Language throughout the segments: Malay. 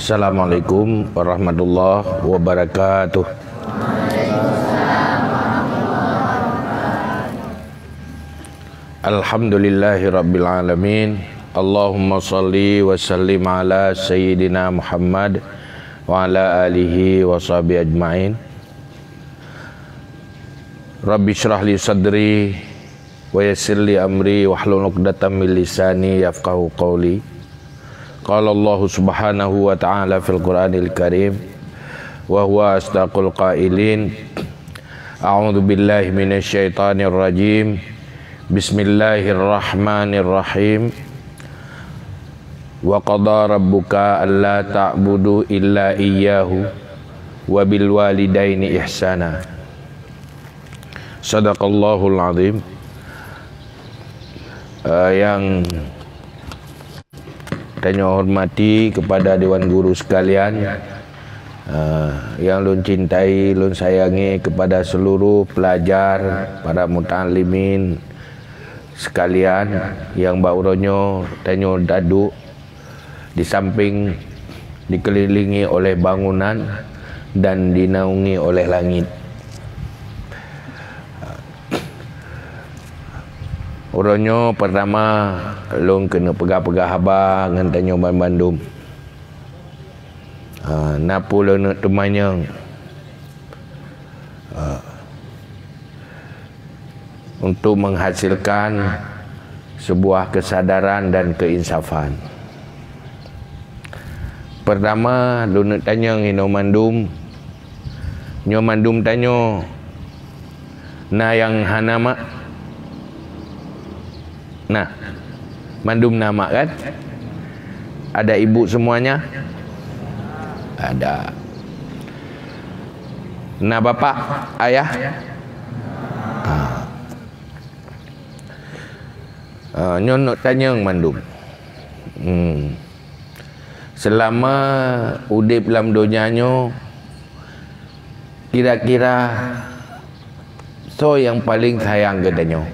Assalamualaikum warahmatullahi wabarakatuh. Alhamdulillahi rabbil alamin. Allahumma salli wa sallim ala sayyidina Muhammad wa ala alihi wa sahbihi ajma'in. Rabbi syrah li sadri wa yassir li amri wahlul 'uqdatam min lisani yafqahu qawli. Qala Allah subhanahu wa ta'ala fil Qur'anil Karim wa huwa asdaqul qailin. A'udzu billahi minasy syaithanir rajim. Bismillahirrahmanirrahim. Wa qada rabbuka alla ta'budu illa iyyahu wa bil walidaini ihsana. Sadaqallahul azim. Yang tanya hormati kepada Dewan Guru sekalian, yang lun cintai, lun sayangi kepada seluruh pelajar, para muta'allimin sekalian yang bauronyo tanyo dadu di samping dikelilingi oleh bangunan dan dinaungi oleh langit. Orangnya pertama long kena pegah-pegah abang dengan tanya Bandung. Napu lo nak temannya untuk menghasilkan sebuah kesadaran dan keinsafan. Pertama lo nak tanya ngino Mandum. Nyo Mandum tanya na yang hanama. Nah, Mandum nama kan? Ada ibu semuanya? Ada. Nah, bapak, ayah? Nyonok tanya Mandum. Selama udip dalam dunianya, kira-kira so yang paling sayang ke danyo?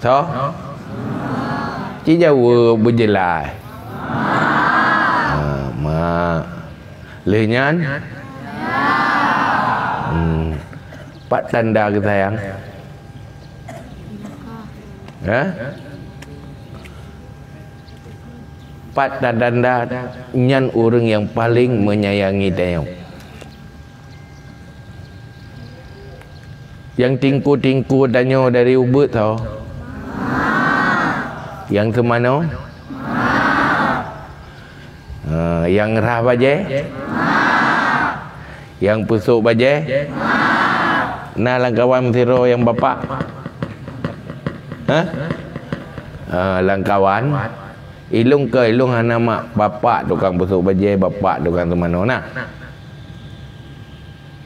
So Ci jawab berjelas. Mak Lenyan Pak tanda ke sayang? Pak tanda nyan orang yang paling menyayangi dia. Yang tingku-tingku danyo dari ubud tau. Yang ke mana? Yang rah baje? Yang pusuk baje? Nah langkawan siro yang bapak? Langkawan ilung ke ilung hana mak bapak tukang pusuk baje, bapak tukang ke mana nah.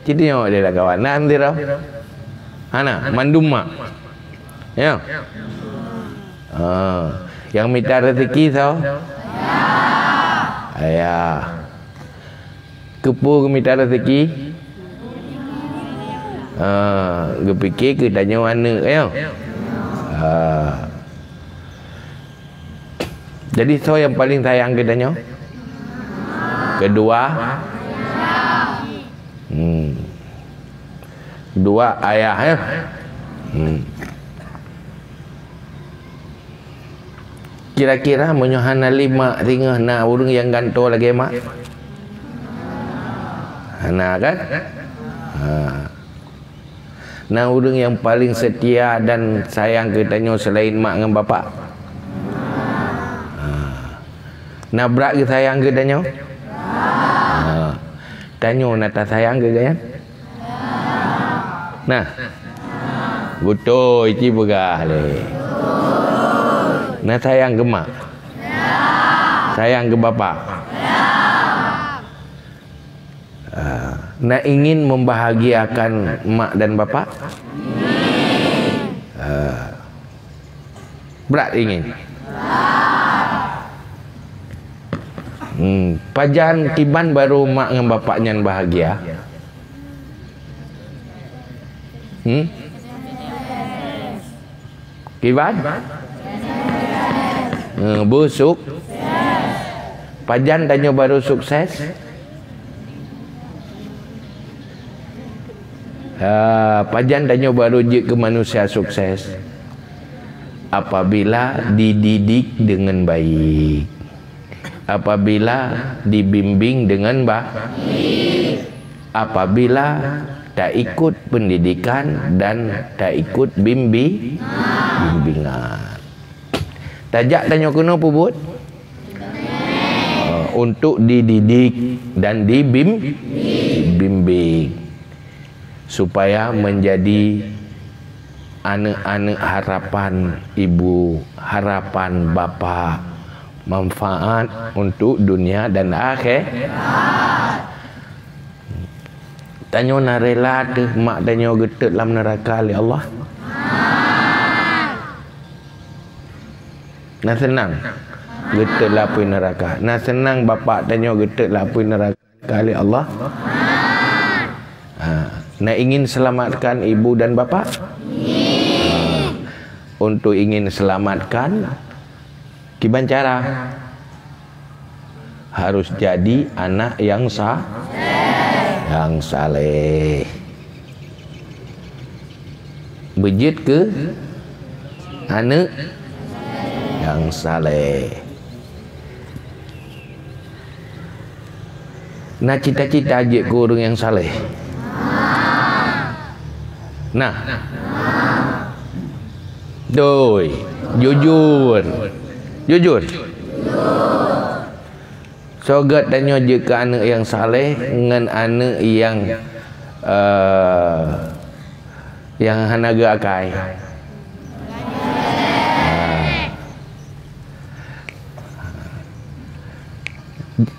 Jadi dia langkawan. Nah siro? Hana, Mandum mak. Ya. Yang minta rezeki tau? Ayah. Kepu minta rezeki? Gepikir ke tanya mana ya? Jadi so yang paling sayang ke tanya? Kedua? Dua ayah ya. Kira-kira menyohana 5 ringah na urang yang ganto lagi mak. Nah kan? Nah urang yang paling setia dan sayang ketanya selain mak dengan bapak. Nah berat ke sayang ketanya? Tanya nata sayang ke kan? Nah, betul itu begah le. Nah sayang ke mak? Sayang ke bapak? Nah ingin membahagiakan mak dan bapak? Berat ingin? Pajan tiban baru mak dengan bapaknya bahagia. Kiban? Busuk. Pajan tanya baru sukses. Pajan tanya baru je ke manusia sukses apabila dididik dengan baik, apabila dibimbing dengan baik, apabila tak ikut pendidikan dan tak ikut bimbingan. Tajak tanya kena apa buat? Untuk dididik dan dibimbing supaya menjadi anak-anak harapan ibu, harapan bapa, manfaat untuk dunia dan akhir. Tanya nak rela tu mak tanya getek dalam neraka oleh Allah. Nak senang getek lapui neraka. Nak senang bapa tanya getek lapui neraka oleh Allah. Nak ingin selamatkan ibu dan bapa? Untuk ingin selamatkan, gimana cara? Harus jadi anak yang saleh. Bejit ke anak yang saleh. Nah cita-cita aja ke orang yang saleh. Nah, doi, jujur. Sogat tanya je ke anak yang saleh dengan anak yang hanaga akai.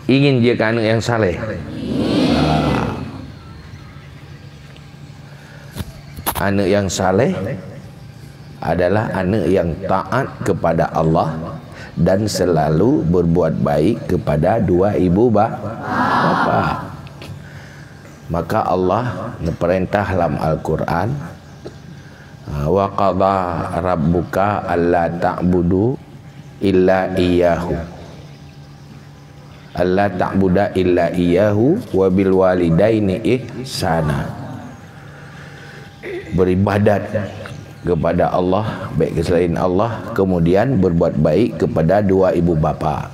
Ingin je ke anak yang saleh. Anak yang saleh adalah anak yang taat kepada Allah dan selalu berbuat baik kepada dua ibu bapa. Maka Allah perintah dalam Al-Quran, wa qadha rabbuka alla ta'budu illa iyyahu, alla ta'buda illa iyyahu wa bil walidaini ihsana. Beribadat kepada Allah baik selain Allah, kemudian berbuat baik kepada dua ibu bapa.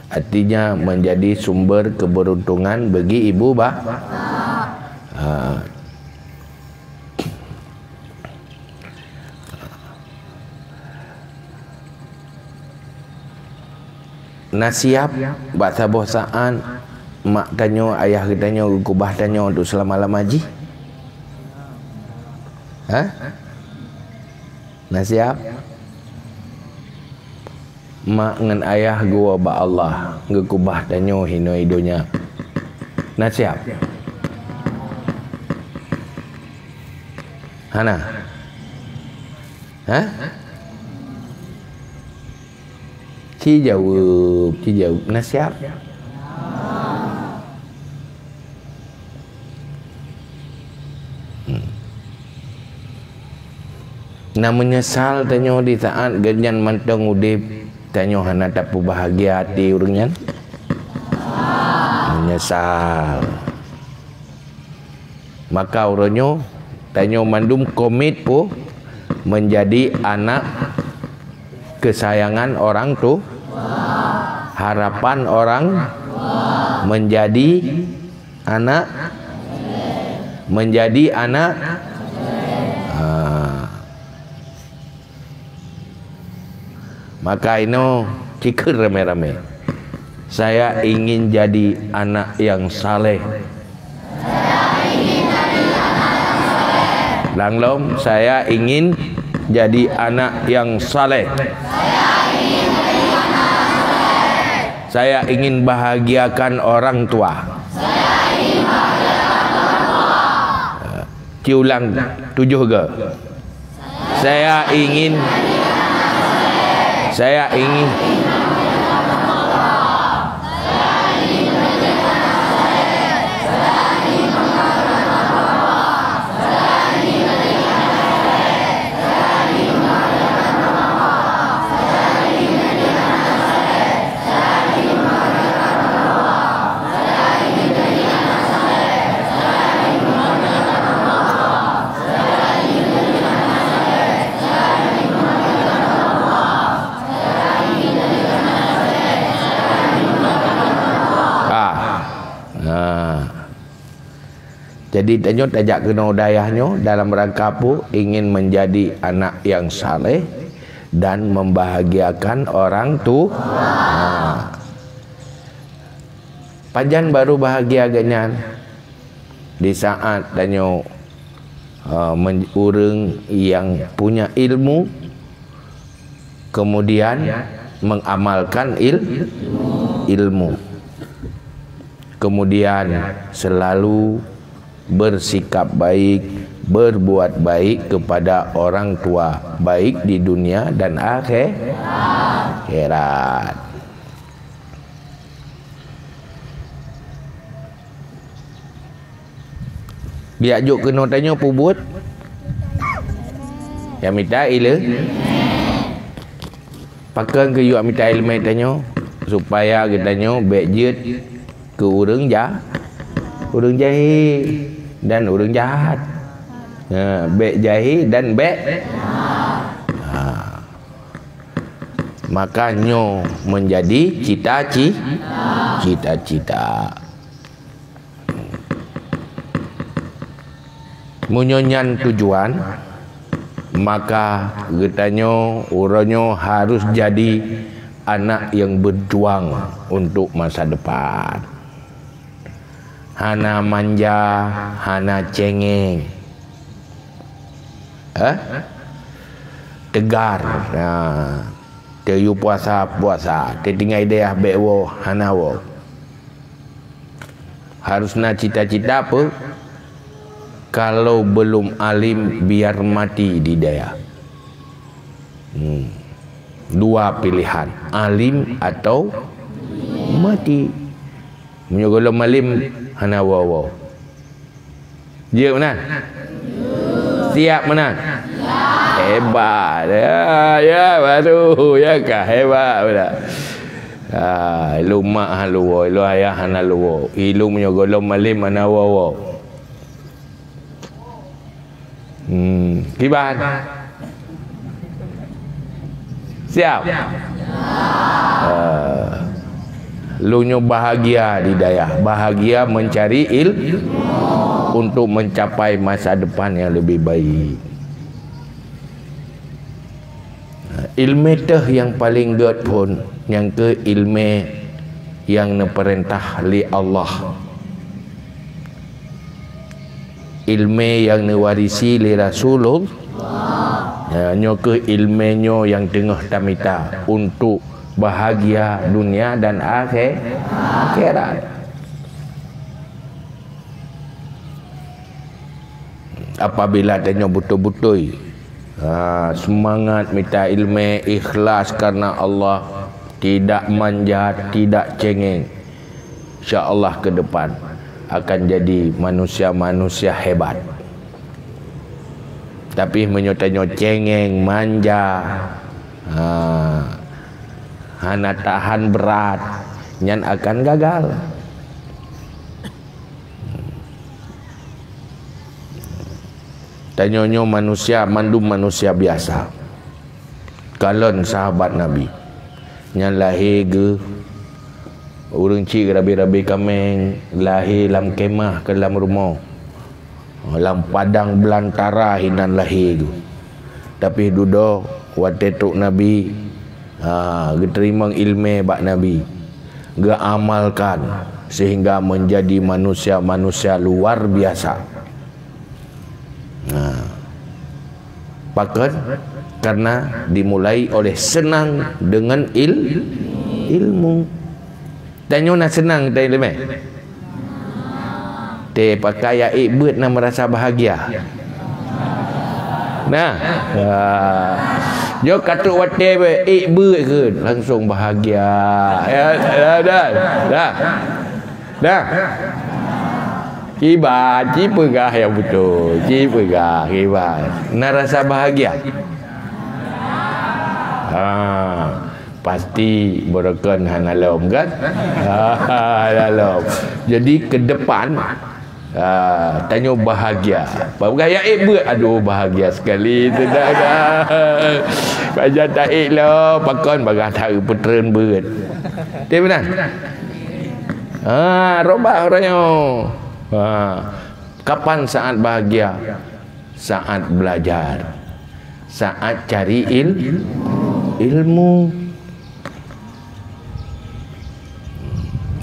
Artinya menjadi sumber keberuntungan bagi ibu bapa. Nasiap bahasa bosan mak tanya, ayah tanya, kubah tanya untuk selama-lama haji. Nasiap mak dengan ayah gua ba Allah ngekubah tanyo hino idonya. Nasiap hana ci jawab nasiap. Nak menyesal tanya di saat ganyan mantang udip tanya hana tak bahagia hati urangnya. Menyesal. Maka urangnya tanya mandum komit pu menjadi anak kesayangan orang tu, harapan orang, menjadi anak maka ini cikir rame-rame. Saya ingin jadi anak yang saleh. Langlom, saya ingin jadi anak yang saleh. Saya ingin bahagiakan orang tua. Ciulang 7 ke. Saya ingin Jadi tanya tajak kena dayahnya dalam rangka apa? Ingin menjadi anak yang saleh dan membahagiakan orang tua. Pajan baru bahagia ganyan di saat tanya orang yang punya ilmu kemudian mengamalkan ilmu, kemudian selalu bersikap baik, berbuat baik kepada orang tua, baik di dunia dan akhirat. Diajuk kena tanya pubut yang minta ilmu pakai ke you minta ilmu tanya supaya kita tanya baik jet ke orang jahil dan orang jahat. Baik jahil dan baik. Makanya menjadi cita-cita. Menyonyan tujuan, maka katanya orangnya harus jadi anak yang berjuang untuk masa depan. Hana manja, hana cengeng, tegar. Teyu puasa, tertinggal dia bewo, hana wo. Harusnya cita-cita apa? Kalau belum alim biar mati di daya. Dua pilihan, alim atau mati. Menyogolom alim hana waw. Dia mana? Siap mana? Hebat. Ya baru ya kah hebat pada. Ilu mak haluwo, ilu ayah hana luwo. Ilu menyogolom alim hana waw. Kiban. Siap. Lu bahagia di daya, bahagia mencari untuk mencapai masa depan yang lebih baik. Ilmu teh yang paling good pun yang ke ilmu yang neperintah li Allah. Ilmu yang diwarisi li Rasulullah. Nyo ke ilmunya yang tengah tamita untuk bahagia dunia dan akhirat. Apabila tanya betul-betul semangat minta ilmu, ikhlas karena Allah, tidak manja, tidak cengeng, insya-Allah ke depan akan jadi manusia-manusia hebat. Tapi menyotanya cengeng, manja, hana tahan berat, nyan akan gagal. Tanyonyo manusia, mandum manusia biasa. Kalon sahabat Nabi, nyan lahir ke urang cik rabi-rabi kameng, lahir dalam kemah ke dalam rumah, dalam padang belantara hinan lahir tu. Tapi duduk waktu tu Nabi terima ilmu bak Nabi, ge amalkan sehingga menjadi manusia-manusia luar biasa. Pakat karena dimulai oleh senang dengan ilmu. Tanya nak senang tak ilmu? Te pakai ya buat nak merasa bahagia. Nah, jo katuk wate be buat ke langsung bahagia. Ya, dah. Kibat, cipegah yang betul. Cipegah, kibat. Nak rasa bahagia? Pasti berakan hanalom kan? Hanalom. Jadi ke depan tanya bahagia. Bahagia buat. Aduh bahagia sekali. Tidak ada. Baca tak lah. Pakon bagah tak puteren buat. Dia benar? Robah orangnya. Kapan saat bahagia? Saat belajar, saat cari ilmu.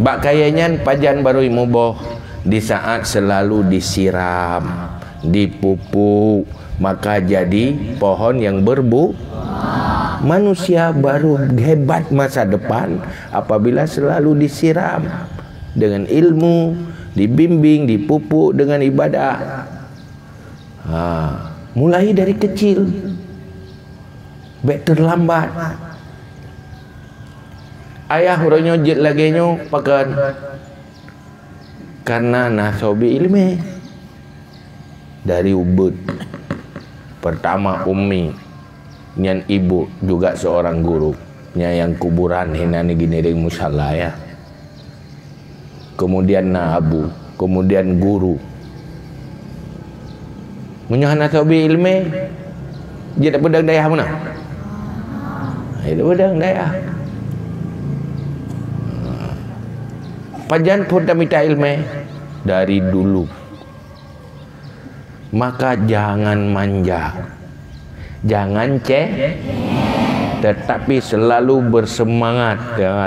Bak kayanyan pajan baru imuboh di saat selalu disiram, dipupuk, maka jadi pohon yang manusia baru hebat masa depan apabila selalu disiram dengan ilmu, dibimbing, dipupuk dengan ibadah. Mulai dari kecil, baik terlambat. Ayah orangnya jet lagi nyo pakan karena nasobi ilmu dari ubud. Pertama ummi, nyan ibu juga seorang guru, yang kuburan hinani gini deng musalla ya. Kemudian abu, kemudian guru. Menyohana sobi ilmu, dia tak pedang daya mana? Dia pedang daya. Pajan pun tak minta ilmu dari dulu. Maka jangan manja, jangan tetapi selalu bersemangat.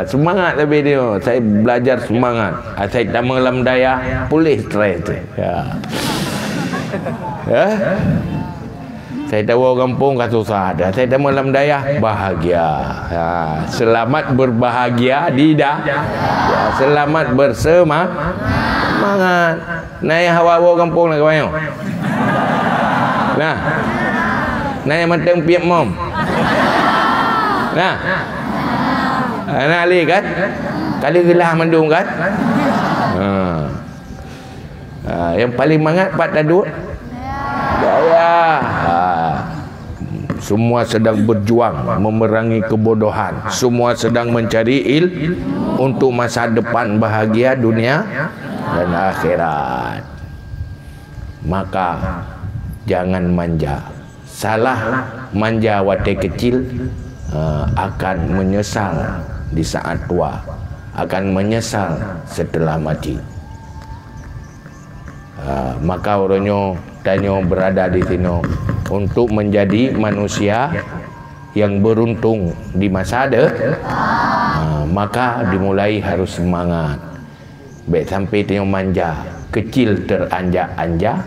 Semangat tapi dia, saya belajar semangat. Saya tak mengelam daya, pulih stres. Saya tahu orang kampung kan susah dah. Saya tak mengelam daya, bahagia. Selamat berbahagia tidak. Selamat bersemangat. Naya hawa kampung nak kawan. Nah, naya matang piap mom. Nah, anak ali kan, kali gelah mendung kan. Yang paling mangat Pak Taduk daya. Semua sedang berjuang memerangi kebodohan. Semua sedang mencari untuk masa depan bahagia dunia dan akhirat. Maka jangan manja. Salah manja waktu kecil akan menyesal di saat tua, akan menyesal setelah mati. Maka orangnya tanya berada di sini untuk menjadi manusia yang beruntung di masa depan. Maka dimulai harus semangat. Baik sampai tanya manja, kecil teranjak-anjak,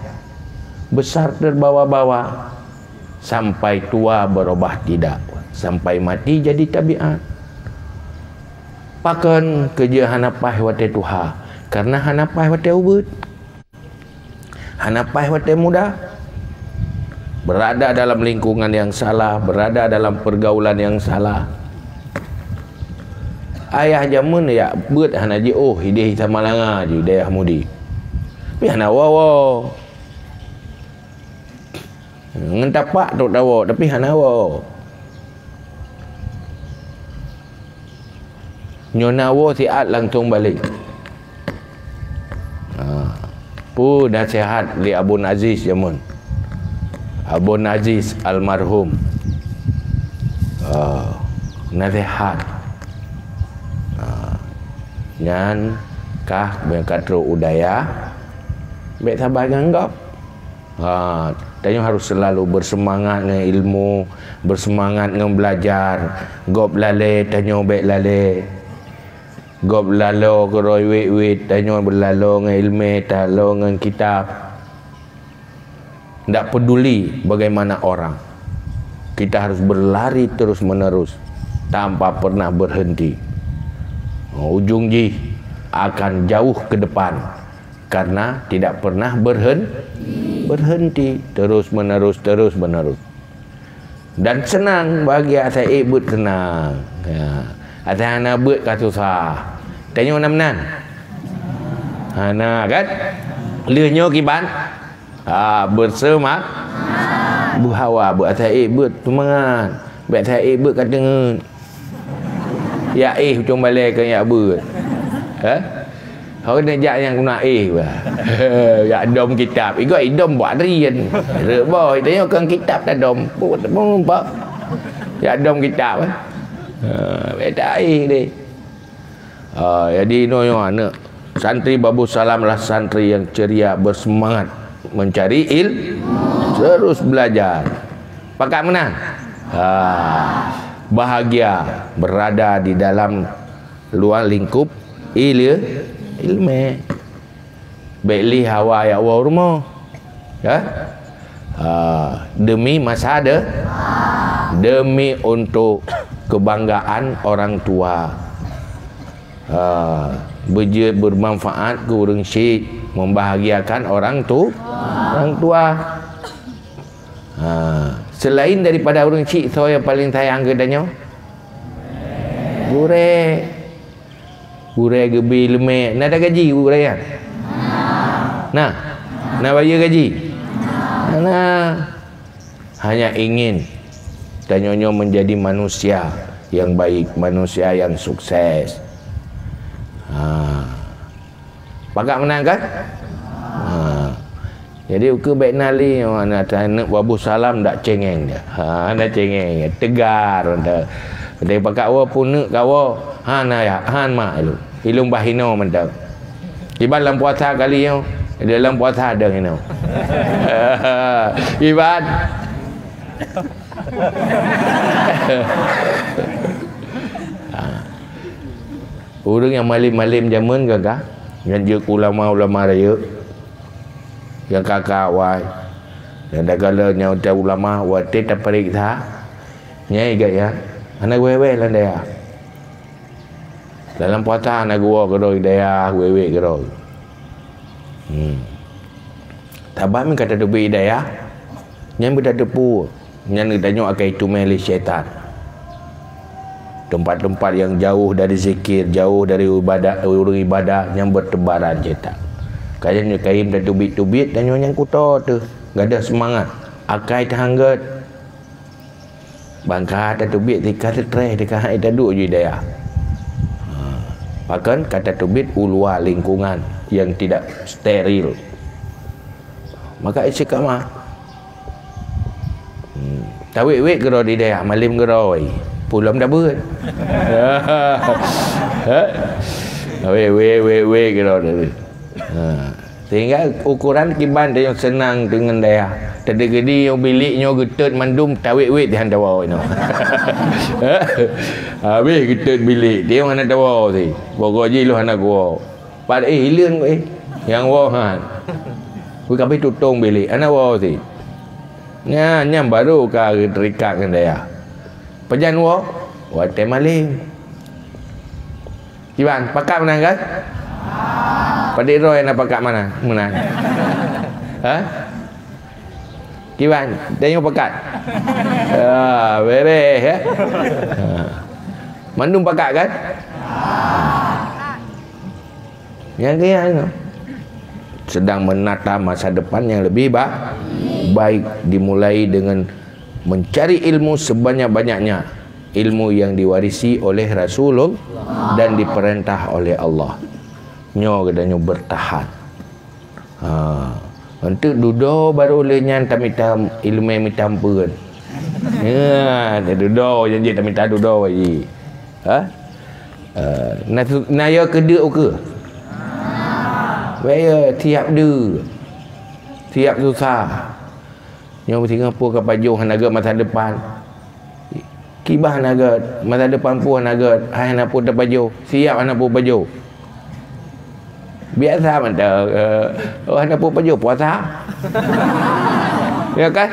besar terbawa-bawa, sampai tua berubah tidak, sampai mati jadi tabiat. Pakan kerja hanapah wate tuha, karena hanapah wate ubud, hanapah wate muda, berada dalam lingkungan yang salah, berada dalam pergaulan yang salah. Ayah jamun ya buat hanaji hidih sama langa je daya mudi. Tapi hana wawo. Ngentapak tok dawo tapi hana wawo. Nyonawo siat langsung balik. Pu nasihat li Abun Aziz jamun. Abun Aziz almarhum. Nasihat. Nyan kah berkatro udaya baik sabar nganggap. Tanya harus selalu bersemangat dengan ilmu, bersemangat dengan belajar. Gop lale tanya baik lale. Gop lalo keroi wit tanya berlalo dengan ilmu, talo dengan kitab. Tak peduli bagaimana orang, kita harus berlari terus menerus tanpa pernah berhenti. Ujung ji akan jauh ke depan karena tidak pernah berhenti terus menerus dan senang bahagia saya ibut senang ada anak buat kat susah tanya nam-nam anak kan lihnya kiban bersemak buhawa buat saya ibut semangat buat saya ibut kat dengan ya hujung balik ke ya ber. Orang nejak yang guna ya dom kitab. Igo idom buat rian. Boy tanya kan kitab dah dom. Pak. Ya dom kitab. Beda ni. Jadi no anak Santri Babu Salam lah santri yang ceria, bersemangat mencari terus belajar. Pakat menang. Bahagia berada di dalam luar lingkup ilmu. Baikli hawa ya wa rumah. Ya. Demi masa demi untuk kebanggaan orang tua. Bermanfaat ke orang syik, membahagiakan orang tua. Selain daripada orang syik, saya paling sayang ke danyo gure gebi lemek. Nak ada gaji gure ya? Nah, nak bayar gaji? Nah, hanya ingin danyo menjadi manusia yang baik, manusia yang sukses. Pakat menang kan? Jadi ke baik nali anak Babu Salam dak cengeng dia. Dak cengeng, tegar dah. Dia pakat wa punek kawa. Han mak lu. Ilung bahino mendak. Iban dalam puasa kali yo. Dalam puasa ada hino. Iban. Orang yang malim-malim zaman gagah, yang je ulama-ulama raya, yang kakak wai, yang dah kala nyauta ulama wate tak periksa, nyai gaya, anak wewe lah dia. Dalam puasa anak gua keroi dia, wewe keroi. Tabah min kata debi dia, nyai benda depu, nyai tanya akai itu milik syaitan. Tempat-tempat yang jauh dari zikir, jauh dari ibadah, orang ibadah yang bertebaran cetak. Kayaknya kaim dah tubit-tubit dan yang kuto tu, gak ada semangat. Akai terhanggat, bangka dah tubit, tika tetreh, tika hai dah duk je dia. Bahkan kata tubit ulua lingkungan yang tidak steril. Maka isikap mah. Tawik-wik geroi di dia, malim geroi. Pulam dah berat. We gitu. Sehingga ukuran kiban dia yang senang dengan dia. Tadi gede yang biliknya getut mandum tawik di handa wau ino. Habis getut bilik dia yang handa wau si. Bogo ji lu handa gua. Pad hileun yang wau han. Ku kapi tutung bilik handa wau si. Nyam baru ka terikat dengan dia. Pejan wo, wate maling. Kiban, pakat menang kan? Padik Roy nak pakat mana? Menang. Kiban, tengok pakat. Beres ya. Mandum pakat kan? Yang kaya no. Sedang menata masa depan yang lebih baik, dimulai dengan mencari ilmu sebanyak-banyaknya, ilmu yang diwarisi oleh Rasulullah dan diperintah oleh Allah. Nyo kedanya bertahan. Untuk duduk baru lenya mitam ilmu mitam pun. Ya, duduk janji minta duduk lagi. Naya kedek ke? Saya tiap de. Tiap susah. Yang Singapura ke pajuh naga masa depan. Kibah naga masa depan pun naga hai nak pun pajuh. Siap anak pun pajuh. Biasa mentah anak pun pajuh puasa. Ya kan?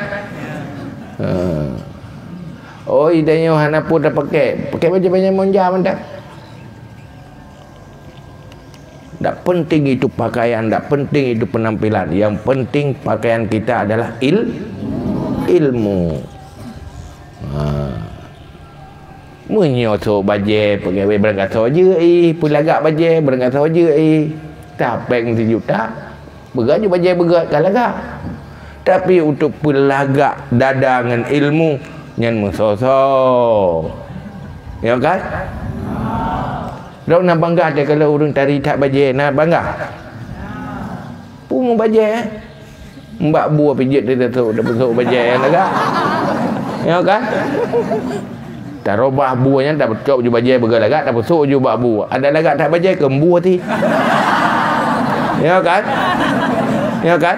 Oh idenya anak pun dah pakai baju banyak monja mentah. Tak penting itu pakaian, tak penting itu penampilan. Yang penting pakaian kita adalah ilmu. Menyotok baje pegawai berangkat saja pulagak baje berangkat saja tapeng 1 juta bergaju baje berat kalagak. Tapi untuk pelagak dadangan ilmu nyan mesosok. Ya kan? Dok nak bangga dia kalau orang tari tak baje nak bangga. Pun baje mbak buah pijit dia tu dah besok baje agak. Ya kan? Tak robah buahnya tak becok je baje bergalagat tak besok je bak buah. Ada lagak tak baje ke buah ti. Ya kan? Ya kan?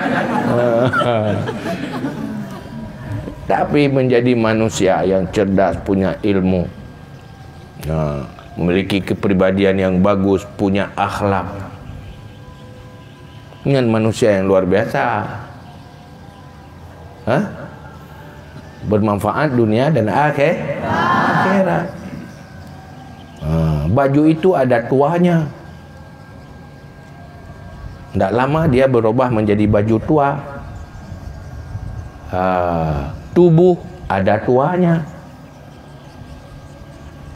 Tapi menjadi manusia yang cerdas, punya ilmu, memiliki kepribadian yang bagus, punya akhlak, dengan manusia yang luar biasa. Bermanfaat dunia dan akhirat. Baju itu ada tuanya. Tidak lama dia berubah menjadi baju tua. Tubuh ada tuanya.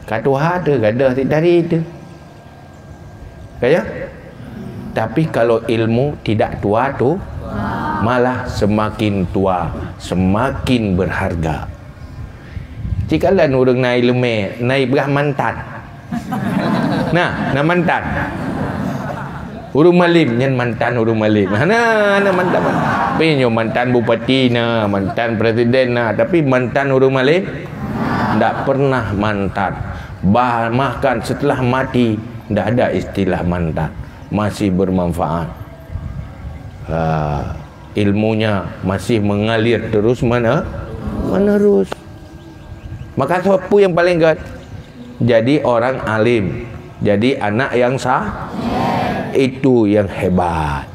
Katuha tu gadah dari itu. Kaya? Tapi kalau ilmu tidak tua tu, malah semakin tua, semakin berharga. Jikalau orang naik lemeh, naik berah mantan. Nah mantan. Urung malim, nyen mantan urung malim. Mantan. Tapi nyo mantan bupati na, mantan presiden na, tapi mantan urung malim ndak pernah mantan. Bahkan setelah mati ndak ada istilah mantan. Masih bermanfaat. Ilmunya masih mengalir terus menerus. Maka siapa yang paling gad? Jadi orang alim, jadi anak yang sah, itu yang hebat.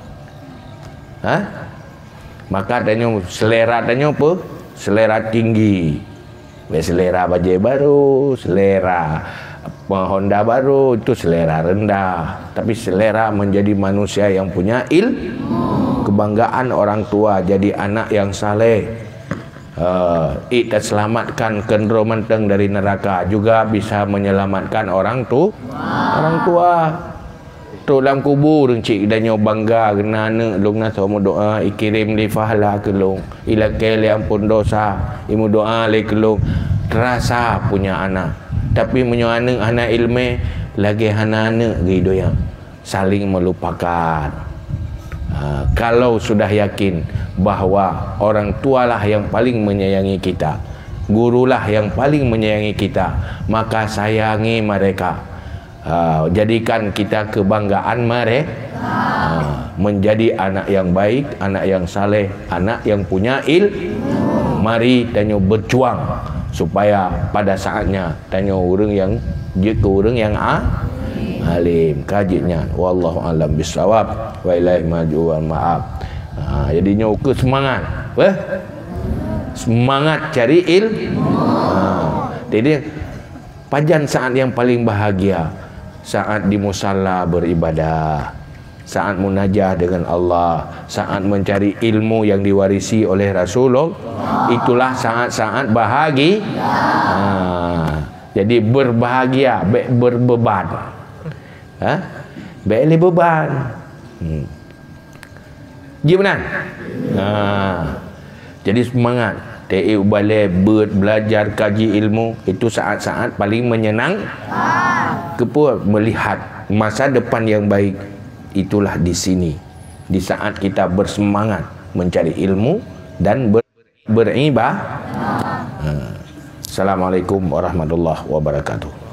Maka tanya selera, tanya apa? Selera tinggi. Selera baju baru, selera Honda baru, itu selera rendah. Tapi selera menjadi manusia yang punya ilmu. Kebanggaan orang tua jadi anak yang saleh. Kita selamatkan kendro menteng dari neraka, juga bisa menyelamatkan orang tua. Tu dalam kubur cik danyo bangga genana long na somo doa ikirim li fahala kelong ila kele ampun dosa imu doa le kelong terasa punya anak. Tapi menyo anak ilmu lagi anak gitu yang saling melupakan. Kalau sudah yakin bahwa orang tualah yang paling menyayangi kita, gurulah yang paling menyayangi kita, maka sayangi mereka. Jadikan kita kebanggaan mereka. Menjadi anak yang baik, anak yang saleh, anak yang punya ilmu. Mari tanyo berjuang supaya pada saatnya tanyo orang yang alim kajinya. Wallahu alam bisawab wa ilaihi maju wal maaf. Jadi nyoke semangat, semangat cari ilmu. Jadi pajan saat yang paling bahagia, saat di musalla beribadah, saat munajah dengan Allah, saat mencari ilmu yang diwarisi oleh Rasulullah. Itulah saat-saat bahagia. Jadi berbahagia, berbeban. Beli beban. Gimana? Jadi semangat. TE balai belajar kaji ilmu, itu saat-saat paling menyenang. Kepuas melihat masa depan yang baik. Itulah di sini, di saat kita bersemangat mencari ilmu dan beribadah. Assalamualaikum warahmatullahi wabarakatuh.